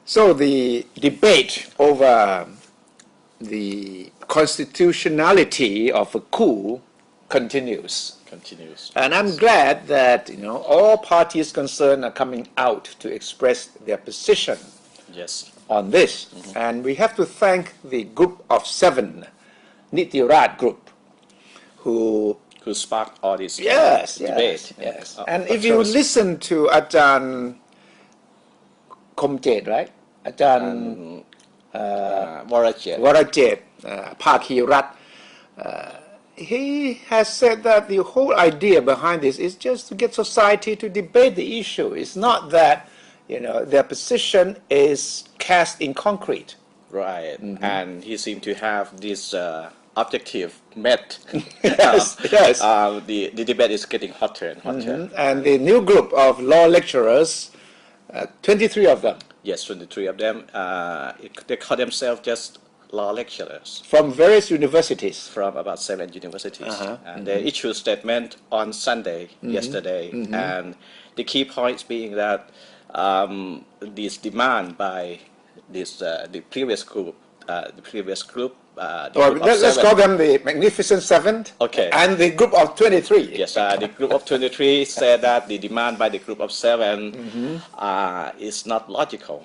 So the debate over the constitutionality of a coup continues. And I'm glad that all parties concerned are coming out to express their position Yes. on this. And we have to thank the group of 7, Nitirat group, who sparked all this debate. Yes. And if you listen to Ajahn Komjet, right? Ajahn Warajet, Pakhirat, he has said that the whole idea behind this is just to get society to debate the issue. It's not that their position is cast in concrete. Right. And he seemed to have this objective met. Yes. The debate is getting hotter and hotter. And the new group of law lecturers, 23 of them. Yes, 23 of them. They call themselves just law lecturers. From various universities. From about 7 universities. And they issued a statement on Sunday, yesterday. And the key points being that this demand by the previous group, let's call them the Magnificent Seven. Okay. And the group of 23. Yes, the group of 23 said that the demand by the group of 7 is not logical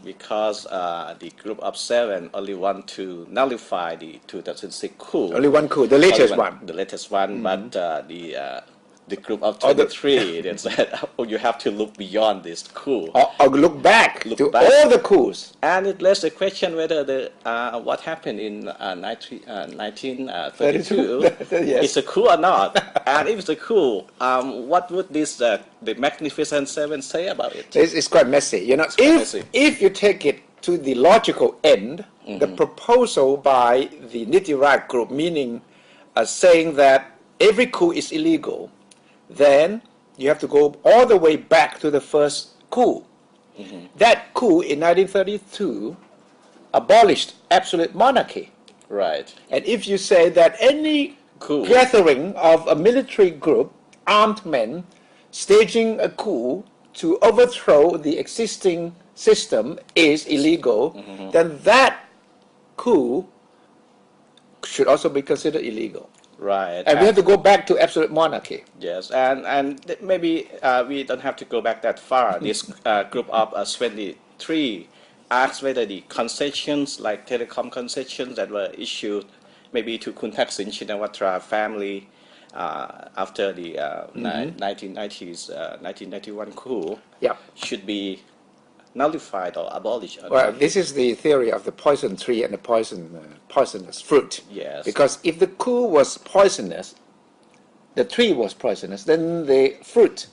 because the group of 7 only want to nullify the 2006 coup. Only one coup, the latest one. The latest one, but the group of 23 then said, you have to look beyond this coup. Or look back to all the coups. And it lets the question whether what happened in 1932 is a coup or not. And if it's a coup, what would the Magnificent 7 say about it? It's quite messy. If you take it to the logical end, the proposal by the Nitirat group, meaning saying that every coup is illegal, then you have to go all the way back to the first coup. That coup in 1932 abolished absolute monarchy. Right. And if you say that any coup gathering of a military group, armed men, staging a coup to overthrow the existing system is illegal, then that coup should also be considered illegal. Right. And we have to go back to absolute monarchy. Yes, and maybe we don't have to go back that far. This group of 23 asked whether the concessions, like telecom concessions that were issued maybe to Kun Thaksin Shinawatra family after the 1990s, 1991 coup, should be nullified or abolished. Well, this is the theory of the poison tree and the poisonous fruit. Yes. Because if the coup was poisonous, the tree was poisonous, then the fruit,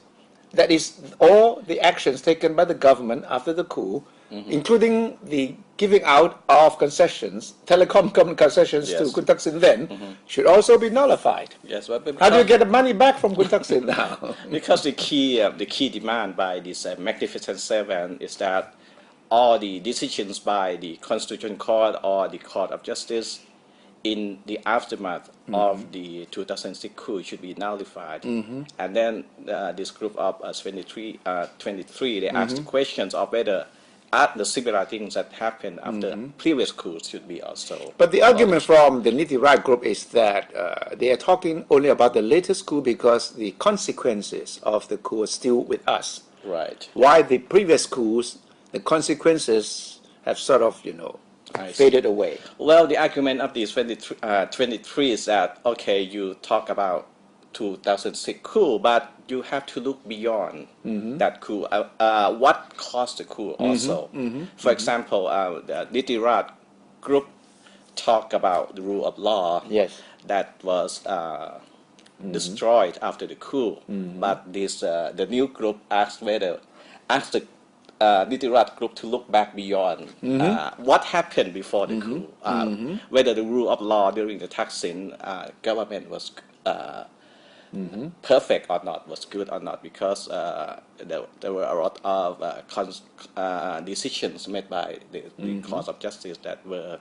that is all the actions taken by the government after the coup, including the giving out of concessions, telecom concessions to Kun Thaksin then, should also be nullified. Yes. Well, how do you get the money back from Kun Thaksin now? Because the key demand by this Magnificent 7 is that all the decisions by the Constitutional Court or the Court of Justice in the aftermath of the 2006 coup should be nullified. And then this group of 23, they asked the questions of whether the similar things that happened after previous coups should be also. But the argument from the Nitirat group is that they are talking only about the latest coup because the consequences of the coup are still with us. Right. While the previous coups, the consequences have sort of, faded away. Well, the argument of these 23 is that, okay, you talk about 2006 coup, but you have to look beyond that coup. What caused the coup also? For example, the Nitirat group talk about the rule of law that was destroyed after the coup. But the new group asked the Nitirat group to look back beyond what happened before the coup, whether the rule of law during the Thaksin government was perfect or not, was good or not, because there were a lot of decisions made by the Court of Justice that were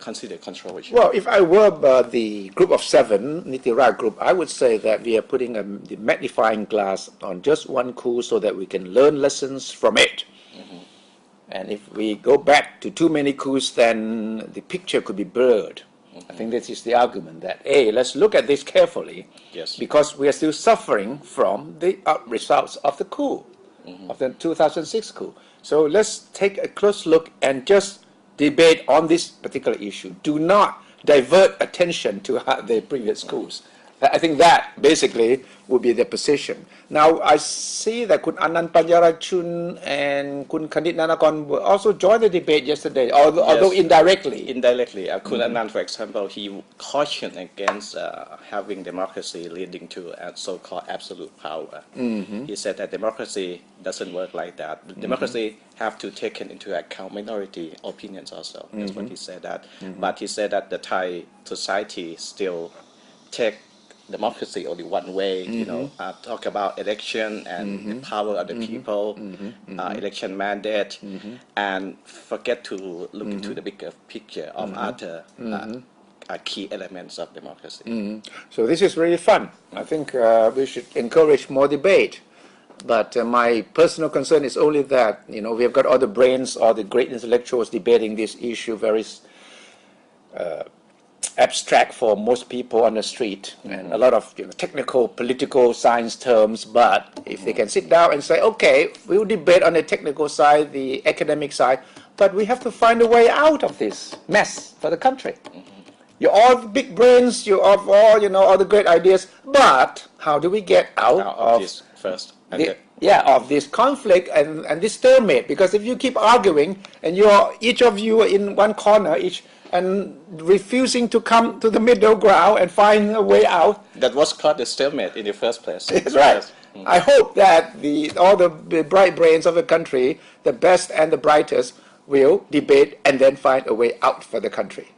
considered controversial. Well, if I were the group of 7, Nitirat group, I would say that we are putting the magnifying glass on just one coup so that we can learn lessons from it. And if we go back to too many coups, then the picture could be blurred. I think this is the argument that, hey, let's look at this carefully, Yes. because we are still suffering from the results of the coup, of the 2006 coup. So let's take a close look and just debate on this particular issue. Do not divert attention to the previous coups. I think that basically would be the position. Now, I see that Kun Anand Panjarachun and Kun Kandit Nanakon also joined the debate yesterday, although indirectly. Indirectly, Kun Anand, for example, he cautioned against having democracy leading to a so-called absolute power. He said that democracy doesn't work like that. Democracy have to take into account minority opinions also. That's what he said that. But he said that the Thai society still take democracy only one way, talk about election and the power of the people, election mandate, and forget to look into the bigger picture of other key elements of democracy. So this is really fun. I think we should encourage more debate. But my personal concern is only that, we have got all the brains, all the great intellectuals debating this issue very abstract for most people on the street, and a lot of technical political science terms. But if they can sit down and say, okay, we will debate on the technical side, the academic side, but we have to find a way out of this mess for the country. You're all big brains, you have all all the great ideas, but how do we get out of this first? Of this conflict and this stalemate? Because if you keep arguing and each of you are in one corner and refusing to come to the middle ground and find a way out. That was called a stalemate in the first place. That's right. I hope that all the bright brains of the country, the best and the brightest, will debate and then find a way out for the country.